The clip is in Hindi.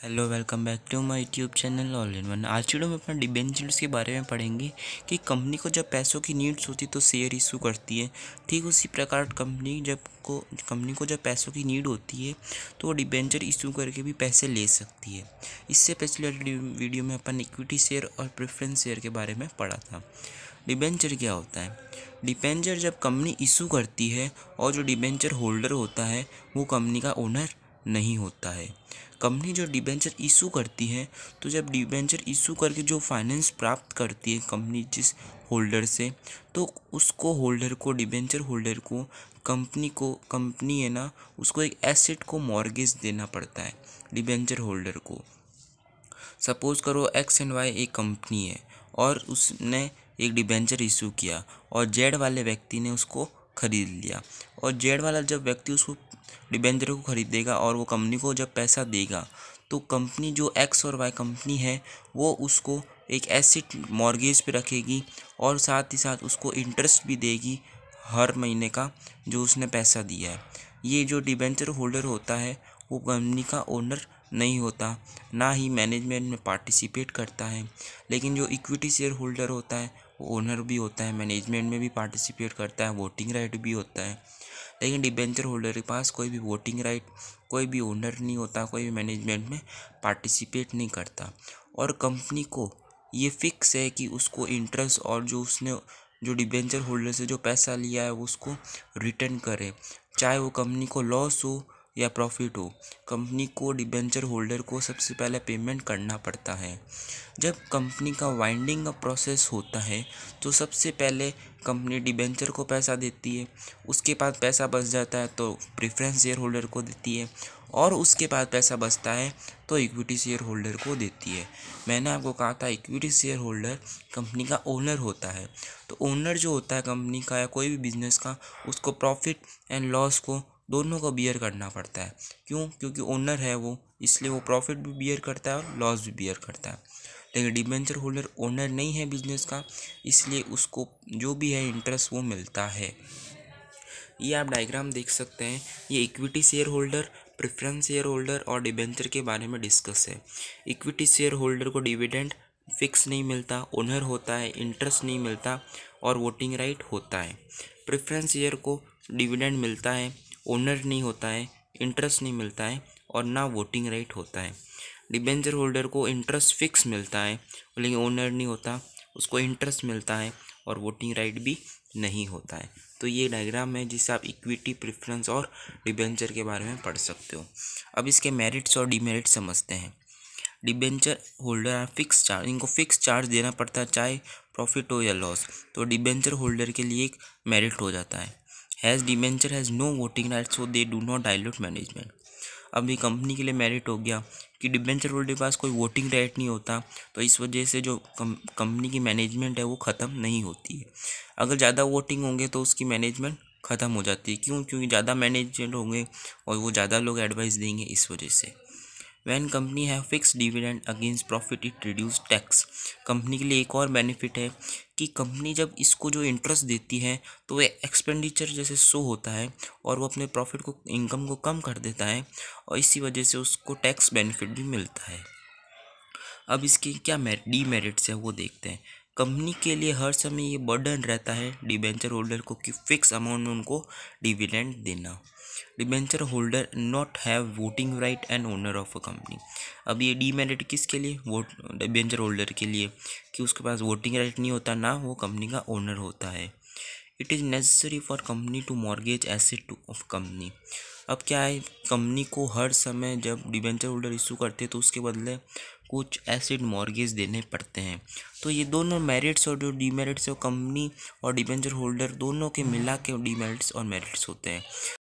Hello, welcome back to my YouTube channel all in one. आज वीडियो में अपना डिबेंचर्स के बारे में पढ़ेंगे कि कंपनी को जब पैसों की नीड्स होती है तो शेयर इशू करती है। ठीक उसी प्रकार कंपनी को जब पैसों की नीड होती है तो वो डिबेंचर इशू करके भी पैसे ले सकती है। इससे पिछले वीडियो में अपन इक्विटी शेयर और प्रेफरेंस शेयर के बारे में पढ़ा था। डिबेंचर क्या होता है? डिबेंचर जब कंपनी इशू करती है और जो डिबेंचर होल्डर होता है वो कंपनी का ओनर नहीं होता है। कंपनी जो डिबेंचर इशू करती है, तो जब डिबेंचर इशू करके जो फाइनेंस प्राप्त करती है कंपनी जिस होल्डर से, तो उसको होल्डर को डिबेंचर होल्डर को कंपनी है ना, उसको एक एसेट को मॉर्गेज देना पड़ता है डिबेंचर होल्डर को। सपोज करो एक्स एंड वाई एक कंपनी है और उसने एक डिबेंचर इशू किया और जेड वाले व्यक्ति ने उसको खरीद लिया। और जेड वाला जब व्यक्ति उसको डिबेंचर को खरीदेगा और वो कंपनी को जब पैसा देगा, तो कंपनी जो एक्स और वाई कंपनी है वो उसको एक एसेट मॉर्गेज पे रखेगी और साथ ही साथ उसको इंटरेस्ट भी देगी हर महीने का जो उसने पैसा दिया है। ये जो डिबेंचर होल्डर होता है वो कंपनी का ओनर नहीं होता, ना ही मैनेजमेंट में पार्टिसिपेट करता है। लेकिन जो इक्विटी शेयर होल्डर होता है वो ओनर भी होता है, मैनेजमेंट में भी पार्टिसिपेट करता है, वोटिंग राइट भी होता है। लेकिन डिबेंचर होल्डर के पास कोई भी वोटिंग राइट, कोई भी ओनर नहीं होता, कोई भी मैनेजमेंट में पार्टिसिपेट नहीं करता। और कंपनी को ये फिक्स है कि उसको इंटरेस्ट और जो डिबेंचर होल्डर से जो पैसा लिया है वो उसको रिटर्न करे, चाहे वो कंपनी को लॉस हो या प्रॉफिट हो। कंपनी को डिबेंचर होल्डर को सबसे पहले पेमेंट करना पड़ता है। जब कंपनी का वाइंडिंग का प्रोसेस होता है तो सबसे पहले कंपनी डिबेंचर को पैसा देती है, उसके बाद पैसा बच जाता है तो प्रेफरेंस शेयर होल्डर को देती है, और उसके बाद पैसा बचता है तो इक्विटी शेयर होल्डर को देती है। मैंने आपको कहा था इक्विटी शेयर होल्डर कंपनी का ओनर होता है। तो ओनर जो होता है कंपनी का या कोई भी बिजनेस का, उसको प्रॉफिट एंड लॉस को दोनों को बियर करना पड़ता है। क्यों? क्योंकि ओनर है वो, इसलिए वो प्रॉफिट भी बियर करता है और लॉस भी बियर करता है। लेकिन डिबेंचर होल्डर ओनर नहीं है बिजनेस का, इसलिए उसको जो भी है इंटरेस्ट वो मिलता है। ये आप डायग्राम देख सकते हैं, ये equity share holder, preference share holder और डिबेंचर के बारे में डिस्कस है। इक्विटी शेयर होल्डर को डिविडेंड फिक्स नहीं मिलता, ओनर होता है, इंटरेस्ट नहीं मिलता और वोटिंग राइट होता है। प्रेफरेंस शेयर को डिविडेंड मिलता है, ओनर नहीं होता है, इंटरेस्ट नहीं मिलता है और ना वोटिंग राइट होता है। डिबेंचर होल्डर को इंटरेस्ट फिक्स मिलता है लेकिन ओनर नहीं होता, उसको इंटरेस्ट मिलता है और वोटिंग राइट भी नहीं होता है। तो ये डायग्राम है जिससे आप इक्विटी, प्रेफरेंस और डिबेंचर के बारे में पढ़ सकते हो। अब इसके मेरिट्स और डिमेरिट्स समझते हैं। डिबेंचर होल्डर फिक्स चार्ज, इनको फिक्स चार्ज देना पड़ता है चाहे प्रॉफिट हो या लॉस। तो डिबेंचर होल्डर के लिए एक मेरिट हो जाता है, has debenture has no voting right so they do not dilute management. अब ये कंपनी के लिए मेरिट हो गया कि डिबेंचर होल्डर के पास कोई वोटिंग राइट नहीं होता, तो इस वजह से जो कंपनी की मैनेजमेंट है वो ख़त्म नहीं होती है। अगर ज़्यादा वोटिंग होंगे तो उसकी मैनेजमेंट ख़त्म हो जाती है। क्यों? क्योंकि ज़्यादा मैनेजमेंट होंगे और वो ज़्यादा लोग एडवाइस देंगे, इस वजह से। वैन कंपनी है fix dividend against profit it reduce tax. Company के लिए एक और बेनिफिट है कि कंपनी जब इसको जो इंटरेस्ट देती है तो वो एक्सपेंडिचर जैसे शो होता है और वो अपने प्रॉफिट को, इनकम को कम कर देता है और इसी वजह से उसको टैक्स बेनिफिट भी मिलता है। अब इसके क्या डीमेरिट्स है वो देखते हैं। कंपनी के लिए हर समय ये बर्डन रहता है डिबेंचर होल्डर को कि फिक्स अमाउंट में उनको डिविडेंड देना। Debenture holder not have voting right and owner of a company. अब ये डीमेरिट किसके लिए? वोट डिबेंचर होल्डर के लिए, कि उसके पास वोटिंग राइट नहीं होता, ना वो कंपनी का ओनर होता है। It is necessary for company to mortgage asset of company. अब क्या है, कंपनी को हर समय जब डिबेंचर होल्डर इशू करते हैं तो उसके बदले कुछ एसेट मॉर्गेज देने पड़ते हैं। तो ये दोनों मेरिट्स और जो डीमेरिट्स है वो कंपनी और डिबेंचर होल्डर दोनों के मिला के डीमेरिट्स और मेरिट्स होते हैं।